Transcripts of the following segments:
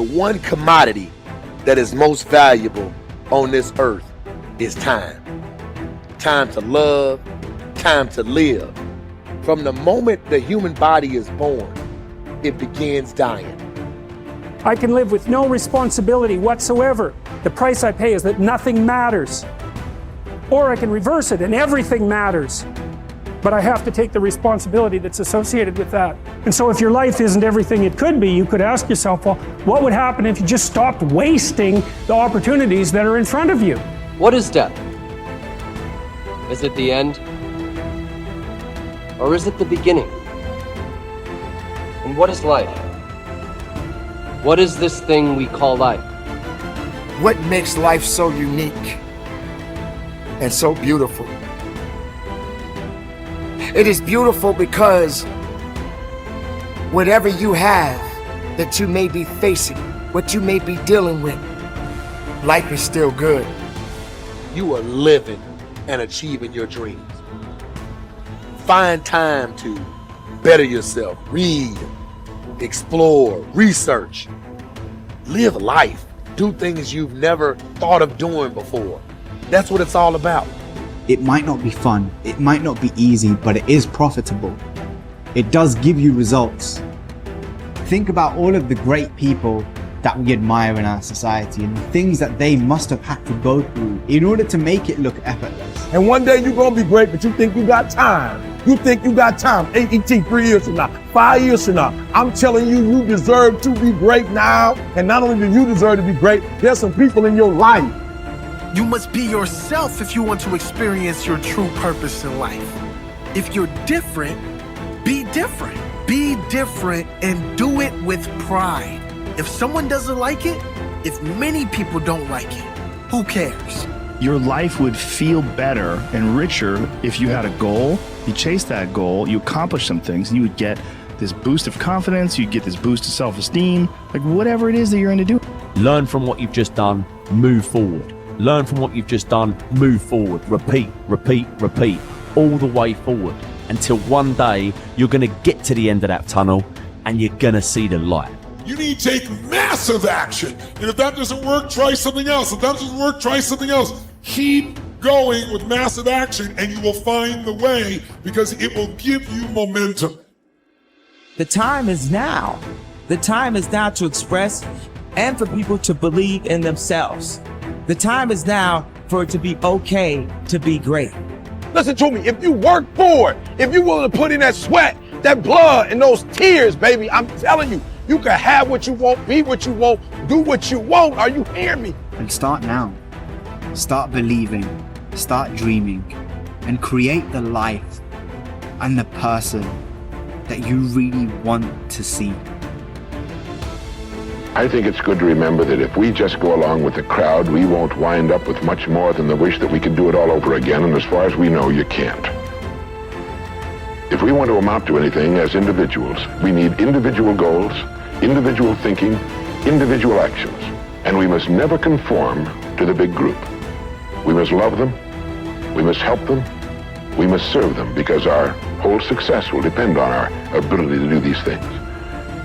The one commodity that is most valuable on this earth is time. Time to love, time to live. From the moment the human body is born, it begins dying. I can live with no responsibility whatsoever. The price I pay is that nothing matters. Or I can reverse it and everything matters. But I have to take the responsibility that's associated with that. And so if your life isn't everything it could be, you could ask yourself, well, what would happen if you just stopped wasting the opportunities that are in front of you? What is death? Is it the end? Or is it the beginning? And what is life? What is this thing we call life? What makes life so unique and so beautiful? It is beautiful because whatever you have that you may be facing, what you may be dealing with, life is still good. You are living and achieving your dreams. Find time to better yourself, read, explore, research, live life, do things you've never thought of doing before. That's what it's all about. It might not be fun, it might not be easy, but it is profitable. It does give you results. Think about all of the great people that we admire in our society and the things that they must have had to go through in order to make it look effortless. And one day you're gonna be great, but you think you got time. You think you got time. AET 3 years from now, 5 years from now. I'm telling you, you deserve to be great now. And not only do you deserve to be great, there's some people in your life. You must be yourself if you want to experience your true purpose in life. If you're different, be different. Be different and do it with pride. If someone doesn't like it, if many people don't like it, who cares? Your life would feel better and richer if you had a goal, you chased that goal, you accomplished some things, and you would get this boost of confidence, you'd get this boost of self-esteem, like whatever it is that you're going to do. Learn from what you've just done, move forward. Learn from what you've just done, move forward. Repeat, repeat, repeat, all the way forward until one day you're going to get to the end of that tunnel and you're going to see the light. You need to take massive action. And if that doesn't work, try something else. If that doesn't work, try something else. Keep going with massive action and you will find the way because it will give you momentum. The time is now. The time is now to express and for people to believe in themselves. The time is now for it to be okay to be great. Listen to me, if you work for it, if you're willing to put in that sweat, that blood and those tears, baby, I'm telling you, you can have what you want, be what you want, do what you want. Are you hearing me? And start now. Start believing, start dreaming, and create the life and the person that you really want to see. I think it's good to remember that if we just go along with the crowd, we won't wind up with much more than the wish that we could do it all over again, and as far as we know, you can't. If we want to amount to anything as individuals, we need individual goals, individual thinking, individual actions, and we must never conform to the big group. We must love them, we must help them, we must serve them, because our whole success will depend on our ability to do these things.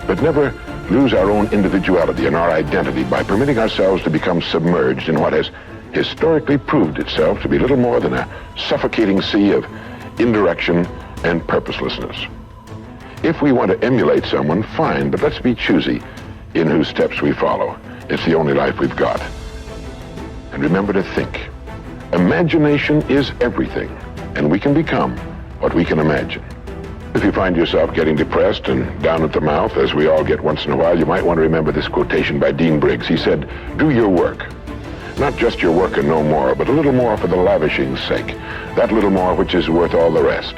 But never lose our own individuality and our identity by permitting ourselves to become submerged in what has historically proved itself to be little more than a suffocating sea of indirection and purposelessness. If we want to emulate someone, fine, but let's be choosy in whose steps we follow. It's the only life we've got. And remember to think. Imagination is everything, and we can become what we can imagine. If you find yourself getting depressed and down at the mouth, as we all get once in a while, you might want to remember this quotation by Dean Briggs. He said, "Do your work. Not just your work and no more, but a little more for the lavishing's sake. That little more which is worth all the rest.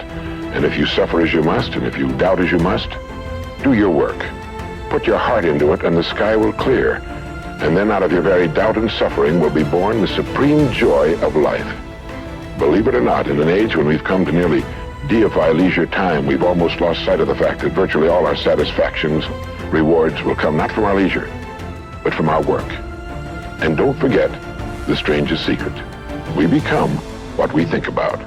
And if you suffer as you must, and if you doubt as you must, do your work. Put your heart into it, and the sky will clear. And then out of your very doubt and suffering will be born the supreme joy of life." Believe it or not, in an age when we've come to nearly deify leisure time, we've almost lost sight of the fact that virtually all our satisfactions, rewards will come not from our leisure, but from our work. And don't forget the strangest secret. We become what we think about.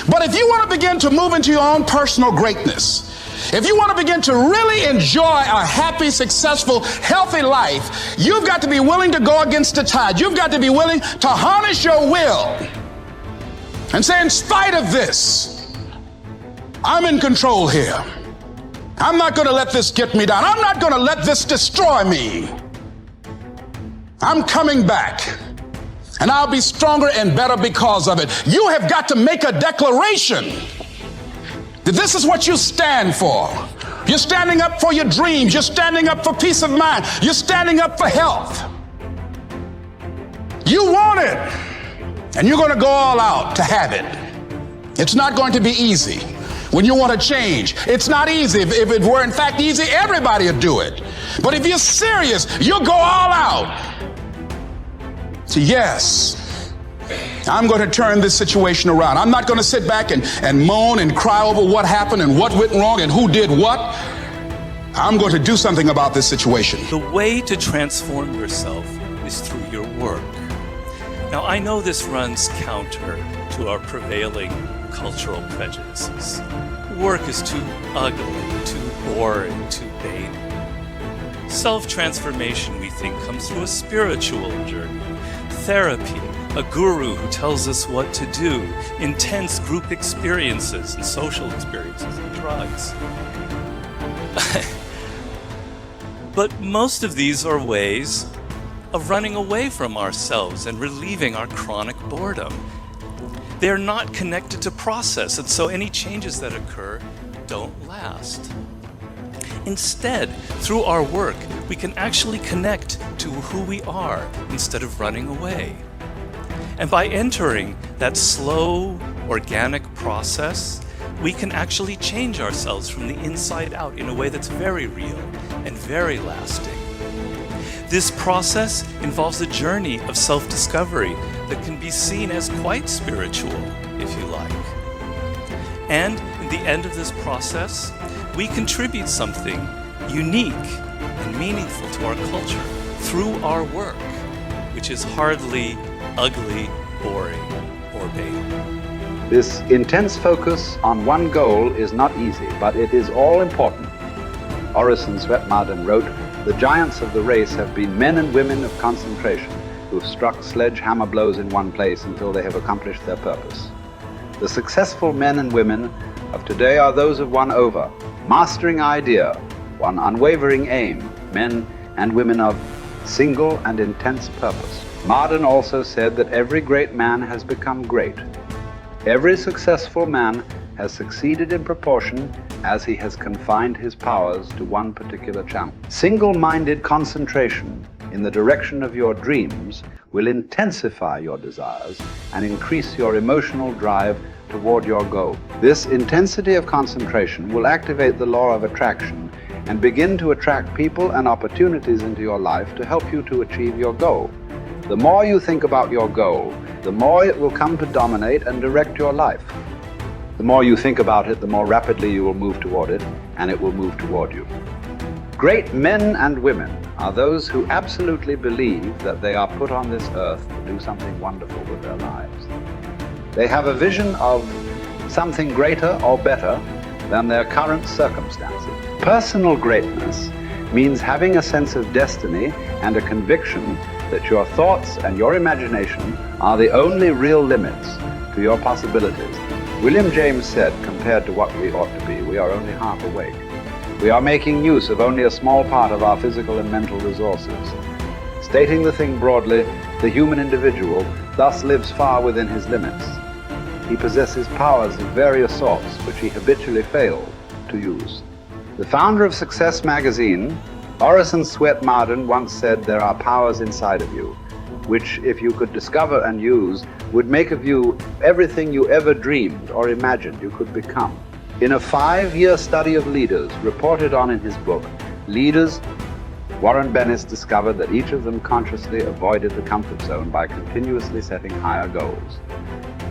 But if you want to begin to move into your own personal greatness, If you want to begin to really enjoy a happy, successful, healthy life, you've got to be willing to go against the tide. You've got to be willing to harness your will and say, in spite of this, I'm in control here. I'm not going to let this get me down. I'm not going to let this destroy me. I'm coming back, and I'll be stronger and better because of it. You have got to make a declaration that this is what you stand for. You're standing up for your dreams. You're standing up for peace of mind. You're standing up for health. You want it, and you're going to go all out to have it. It's not going to be easy. When you want to change, it's not easy. If it were in fact easy, everybody would do it. But if you're serious, you'll go all out. So yes, I'm going to turn this situation around. I'm not going to sit back and moan and cry over what happened and what went wrong and who did what. I'm going to do something about this situation. The way to transform yourself is through your work. Now, I know this runs counter to our prevailing cultural prejudices. Work is too ugly, too boring, too vain. Self-transformation, we think, comes through a spiritual journey, therapy, a guru who tells us what to do, intense group experiences and social experiences, and drugs. But most of these are ways of running away from ourselves and relieving our chronic boredom. They're not connected to process, and so any changes that occur don't last. Instead, through our work, we can actually connect to who we are instead of running away. And by entering that slow, organic process, we can actually change ourselves from the inside out in a way that's very real and very lasting. This process involves a journey of self-discovery that can be seen as quite spiritual, if you like. And in the end of this process, we contribute something unique and meaningful to our culture through our work, which is hardly ugly, boring, or vain. This intense focus on one goal is not easy, but it is all important. Orison Swett Marden wrote, "The giants of the race have been men and women of concentration who have struck sledgehammer blows in one place until they have accomplished their purpose. The successful men and women of today are those of one over, mastering idea, one unwavering aim, men and women of single and intense purpose." Marden also said that every great man has become great. Every successful man has succeeded in proportion as he has confined his powers to one particular channel. Single-minded concentration in the direction of your dreams will intensify your desires and increase your emotional drive toward your goal. This intensity of concentration will activate the law of attraction and begin to attract people and opportunities into your life to help you to achieve your goal. The more you think about your goal, the more it will come to dominate and direct your life. The more you think about it, the more rapidly you will move toward it, and it will move toward you. Great men and women are those who absolutely believe that they are put on this earth to do something wonderful with their lives. They have a vision of something greater or better than their current circumstances. Personal greatness means having a sense of destiny and a conviction that your thoughts and your imagination are the only real limits to your possibilities. William James said, compared to what we ought to be, we are only half awake. We are making use of only a small part of our physical and mental resources. Stating the thing broadly, the human individual thus lives far within his limits. He possesses powers of various sorts which he habitually fails to use. The founder of Success magazine, Orison Swett Marden, once said, "There are powers inside of you, which if you could discover and use, would make of you everything you ever dreamed or imagined you could become." In a 5-year study of leaders reported on in his book, Leaders, Warren Bennis discovered that each of them consciously avoided the comfort zone by continuously setting higher goals.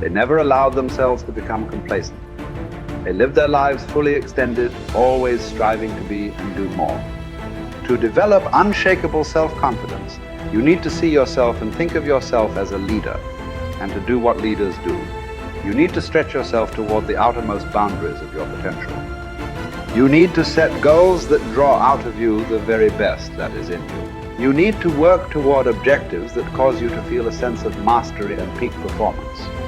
They never allowed themselves to become complacent. They lived their lives fully extended, always striving to be and do more. To develop unshakable self-confidence, you need to see yourself and think of yourself as a leader, and to do what leaders do. You need to stretch yourself toward the outermost boundaries of your potential. You need to set goals that draw out of you the very best that is in you. You need to work toward objectives that cause you to feel a sense of mastery and peak performance.